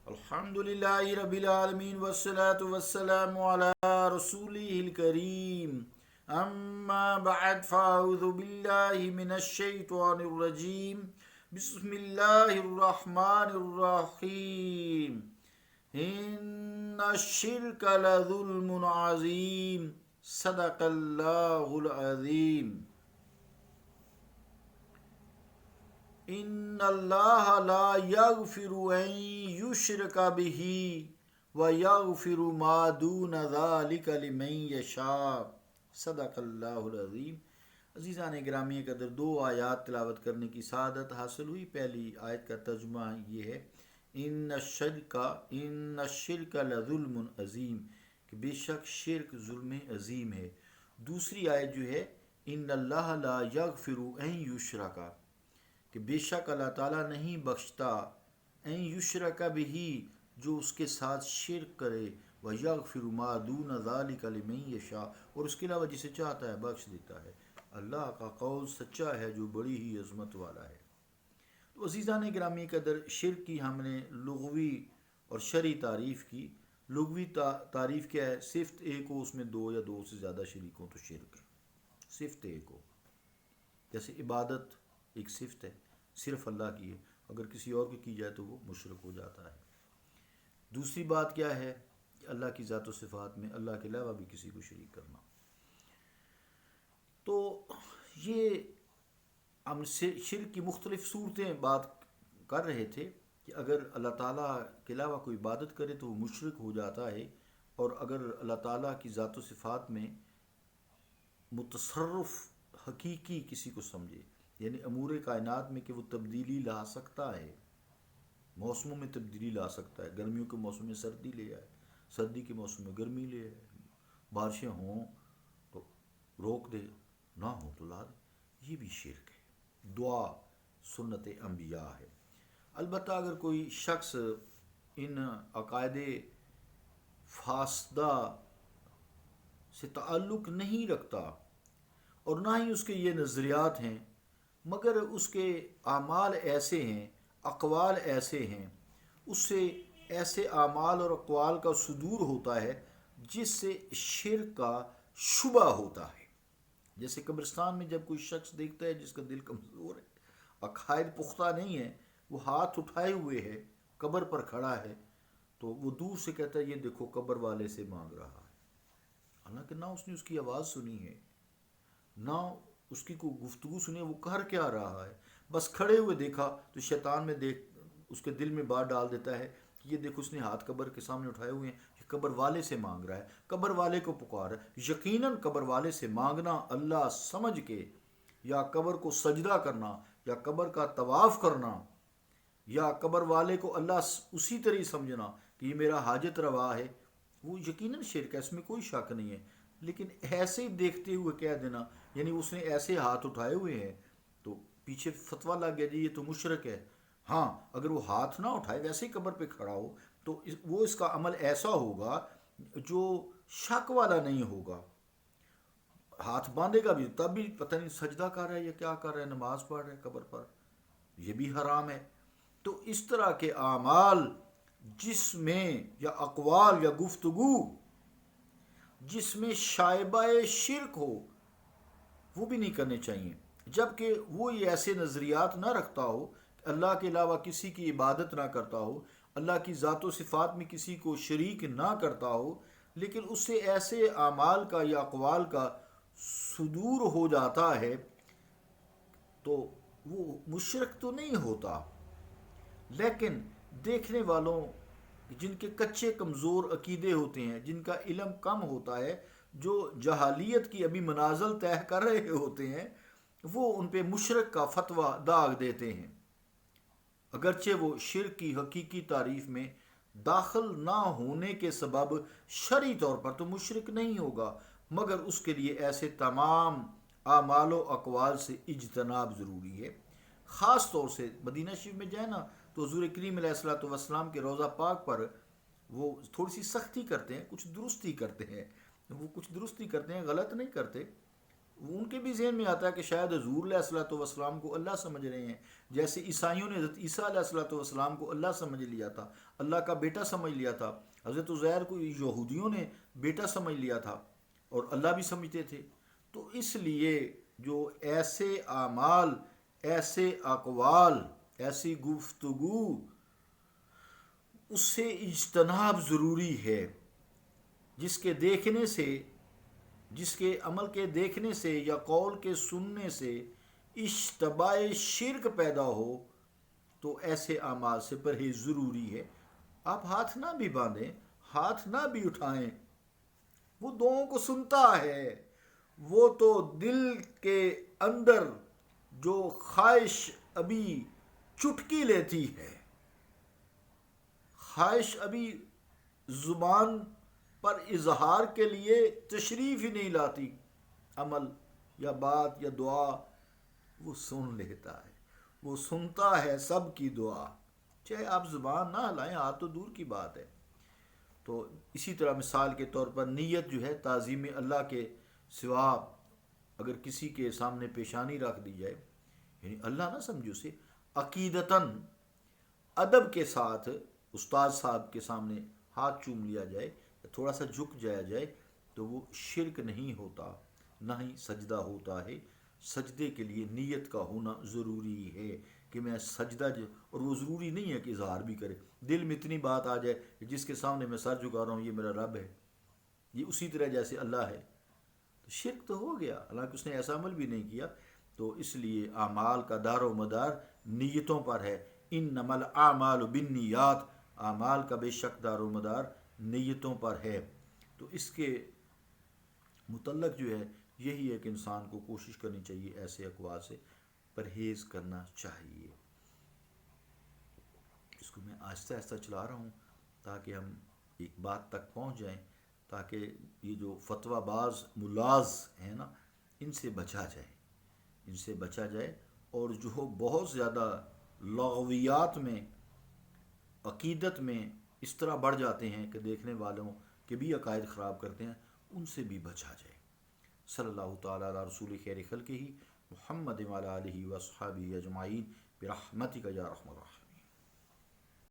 الحمدللہ رب العالمین والصلاة والسلام علی رسولہ الکریم اما بعد فاعوذ باللہ من الشیطان الرجیم بسم اللہ الرحمن الرحیم ان الشرک لظلم عظیم صدق اللہ العظیم ان اللہ لا یغفر ان یشرک بہ ویغفر ما دون ذلک لمن یشاء صدق اللہ العظیم۔ عزیزان گرامی قدر، دو آیات تلاوت کرنے کی سعادت حاصل ہوئی۔ پہلی آیت کا ترجمہ یہ ہے ان الشرک لظلم عظیم، کہ بے شک شرک ظلم عظیم ہے۔ دوسری آیت جو ہے ان اللہ لا یغفر ان یشرک، کہ بے شک اللہ تعالیٰ نہیں بخشتا ان یشرک بہ، جو اس کے ساتھ شرک کرے، ویغفر ما دون ذلک لمن یشاء، اور اس کے علاوہ جسے چاہتا ہے بخش دیتا ہے۔ اللہ کا قول سچا ہے جو بڑی ہی عظمت والا ہے۔ تو عزیزان گرامی قدر، شرک کی ہم نے لغوی اور شرعی تعریف کی۔ لغوی تعریف کیا ہے؟ صفت ایک ہو، اس میں دو یا دو سے زیادہ شریک ہوں تو شرک ہے۔ صفت ایک ہو، جیسے عبادت ایک صفت ہے، صرف اللہ کی ہے، اگر کسی اور کی جائے تو وہ مشرک ہو جاتا ہے۔ دوسری بات کیا ہے کہ اللہ کی ذات و صفات میں اللہ کے علاوہ بھی کسی کو شریک کرنا۔ تو یہ ہم شرک کی مختلف صورتیں بات کر رہے تھے کہ اگر اللہ تعالیٰ کے علاوہ کوئی عبادت کرے تو وہ مشرک ہو جاتا ہے، اور اگر اللہ تعالیٰ کی ذات و صفات میں متصرف حقیقی کسی کو سمجھے، یعنی امور کائنات میں کہ وہ تبدیلی لا سکتا ہے، موسموں میں تبدیلی لا سکتا ہے، گرمیوں کے موسم میں سردی لے آئے، سردی کے موسم میں گرمی لے آئے، بارشیں ہوں تو روک دے، نہ ہوں تو لا دے، یہ بھی شرک ہے۔ دعا سنت انبیاء ہے۔ البتہ اگر کوئی شخص ان عقائد فاسدہ سے تعلق نہیں رکھتا اور نہ ہی اس کے یہ نظریات ہیں، مگر اس کے اعمال ایسے ہیں، اقوال ایسے ہیں، اس سے ایسے اعمال اور اقوال کا صدور ہوتا ہے جس سے شرک کا شبہ ہوتا ہے۔ جیسے قبرستان میں جب کوئی شخص دیکھتا ہے جس کا دل کمزور ہے، عقائد پختہ نہیں ہے، وہ ہاتھ اٹھائے ہوئے ہے، قبر پر کھڑا ہے، تو وہ دور سے کہتا ہے یہ دیکھو قبر والے سے مانگ رہا ہے، حالانکہ نہ اس نے اس کی آواز سنی ہے، نہ اس کی کوئی گفتگو سنی، وہ کر کیا رہا ہے، بس کھڑے ہوئے دیکھا تو شیطان میں اس کے دل میں بات ڈال دیتا ہے کہ یہ دیکھو اس نے ہاتھ قبر کے سامنے اٹھائے ہوئے ہیں، یہ قبر والے سے مانگ رہا ہے، قبر والے کو پکار ہے۔ یقیناً قبر والے سے مانگنا اللہ سمجھ کے، یا قبر کو سجدہ کرنا، یا قبر کا طواف کرنا، یا قبر والے کو اللہ اسی طرح سمجھنا کہ یہ میرا حاجت روا ہے، وہ یقیناً شرک ہے، اس میں کوئی شک نہیں ہے۔ لیکن ایسے ہی دیکھتے ہوئے کہہ دینا، یعنی اس نے ایسے ہاتھ اٹھائے ہوئے ہیں تو پیچھے فتویٰ لگ گیا جی یہ تو مشرک ہے۔ ہاں، اگر وہ ہاتھ نہ اٹھائے، ویسے ہی قبر پہ کھڑا ہو، تو وہ اس کا عمل ایسا ہوگا جو شک والا نہیں ہوگا۔ ہاتھ باندھے گا بھی تب بھی پتہ نہیں سجدہ کر رہا ہے یا کیا کر رہا ہے، نماز پڑھ رہا ہے قبر پر، یہ بھی حرام ہے۔ تو اس طرح کے اعمال جس میں، یا اقوال یا گفتگو جس میں شائبہ شرک ہو، وہ بھی نہیں کرنے چاہیے، جبکہ وہ یہ ایسے نظریات نہ رکھتا ہو کہ اللہ کے علاوہ کسی کی عبادت نہ کرتا ہو، اللہ کی ذات و صفات میں کسی کو شریک نہ کرتا ہو، لیکن اس سے ایسے اعمال کا یا اقوال کا صدور ہو جاتا ہے، تو وہ مشرک تو نہیں ہوتا، لیکن دیکھنے والوں جن کے کچے کمزور عقیدے ہوتے ہیں، جن کا علم کم ہوتا ہے، جو جہالیت کی ابھی منازل طے کر رہے ہوتے ہیں، وہ ان پہ مشرک کا فتویٰ داغ دیتے ہیں، اگرچہ وہ شرک کی حقیقی تعریف میں داخل نہ ہونے کے سبب شرعی طور پر تو مشرک نہیں ہوگا، مگر اس کے لیے ایسے تمام اعمال و اقوال سے اجتناب ضروری ہے۔ خاص طور سے مدینہ شریف میں جائے نا تو حضور کریم علیہ الصلوۃ والسلام کے روضہ پاک پر وہ تھوڑی سی سختی کرتے ہیں، کچھ درستی کرتے ہیں، غلط نہیں کرتے، ان کے بھی ذہن میں آتا ہے کہ شاید حضور علیہ الصلوۃ والسلام کو اللہ سمجھ رہے ہیں، جیسے عیسائیوں نے حضرت عیسیٰ علیہ الصلوۃ والسلام کو اللہ سمجھ لیا تھا، اللہ کا بیٹا سمجھ لیا تھا۔ حضرت عزیر کو یہودیوں نے بیٹا سمجھ لیا تھا اور اللہ بھی سمجھتے تھے۔ تو اس لیے جو ایسے اعمال، ایسے اقوال، ایسی گفتگو، اس سے اجتناب ضروری ہے، جس کے دیکھنے سے، جس کے عمل کے دیکھنے سے یا قول کے سننے سے اشتباہ شرک پیدا ہو، تو ایسے اعمال سے پرہیز ضروری ہے۔ آپ ہاتھ نہ بھی باندھیں، ہاتھ نہ بھی اٹھائیں، وہ دعاؤں کو سنتا ہے، وہ تو دل کے اندر جو خواہش ابھی چٹکی لیتی ہے، خواہش ابھی زبان پر اظہار کے لیے تشریف ہی نہیں لاتی، عمل یا بات یا دعا، وہ سن لیتا ہے، وہ سنتا ہے سب کی دعا، چاہے آپ زبان نہ ہلائیں، ہاتھ تو دور کی بات ہے۔ تو اسی طرح مثال کے طور پر نیت جو ہے تعظیم اللہ کے سوا اگر کسی کے سامنے پیشانی رکھ دی جائے، یعنی اللہ نہ سمجھے اسے، عقیدتاً ادب کے ساتھ استاد صاحب کے سامنے ہاتھ چوم لیا جائے، تھوڑا سا جھک جایا جائے، تو وہ شرک نہیں ہوتا، نہ ہی سجدہ ہوتا ہے۔ سجدے کے لیے نیت کا ہونا ضروری ہے کہ میں سجدہ اور وہ ضروری نہیں ہے کہ اظہار بھی کرے، دل میں اتنی بات آ جائے کہ جس کے سامنے میں سر جھکا رہا ہوں یہ میرا رب ہے، یہ اسی طرح جیسے اللہ ہے، تو شرک تو ہو گیا، حالانکہ اس نے ایسا عمل بھی نہیں کیا۔ تو اس لیے اعمال کا دار و مدار نیتوں پر ہے، انما الاعمال بالنیات، اعمال کا بے شک دار و مدار نیتوں پر ہے۔ تو اس کے متعلق جو ہے یہی ہے کہ انسان کو کوشش کرنی چاہیے، ایسے اقوال سے پرہیز کرنا چاہیے۔ اس کو میں آہستہ آہستہ چلا رہا ہوں تاکہ ہم ایک بات تک پہنچ جائیں، تاکہ یہ جو فتویٰ باز ملاز ہیں نا، ان سے بچا جائے، ان سے بچا جائے، اور جو بہت زیادہ لغویات میں، عقیدت میں اس طرح بڑھ جاتے ہیں کہ دیکھنے والوں کے بھی عقائد خراب کرتے ہیں، ان سے بھی بچا جائے۔ صلی اللہ تعالیٰ علی رسول خیر خلقہ محمد وعلی آلہ وصحبہ اجمعین برحمتک یا ارحم الراحمین۔